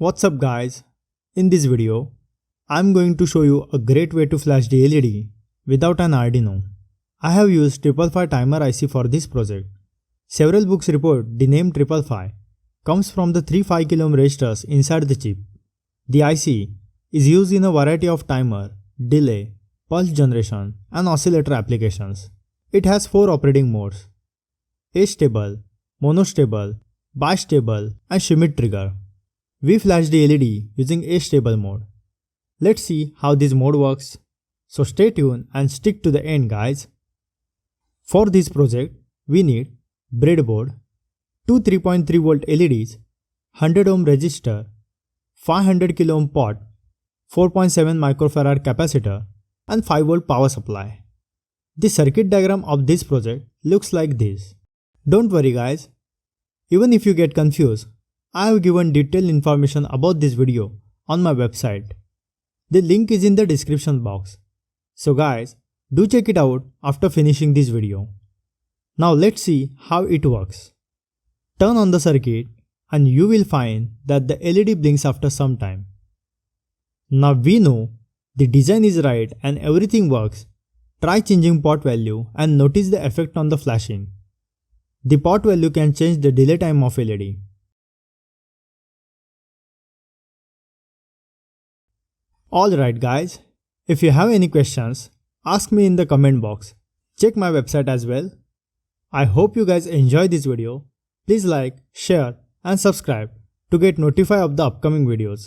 What's up guys? In this video, I'm going to show you a great way to flash the LED without an Arduino. I have used 555 timer IC for this project. Several books report the name 555 comes from the 3 5kΩ resistors inside the chip. The IC is used in a variety of timer, delay, pulse generation and oscillator applications. It has 4 operating modes: A-stable, monostable, bistable and Schmitt trigger. We flash the LED using A-stable mode. Let's see how this mode works. So stay tuned and stick to the end guys. For this project, we need breadboard, two 3.3V LEDs, 100Ω resistor, 500kΩ pot, 4.7 microfarad capacitor and 5V power supply. The circuit diagram of this project looks like this. Don't worry guys, even if you get confused, I have given detailed information about this video on my website. The link is in the description box. So guys, do check it out after finishing this video. Now let's see how it works. Turn on the circuit and you will find that the LED blinks after some time. Now we know the design is right and everything works. Try changing pot value and notice the effect on the flashing. The pot value can change the delay time of LED. Alright guys, if you have any questions, ask me in the comment box. Check my website as well. I hope you guys enjoy this video. Please like, share and subscribe to get notified of the upcoming videos.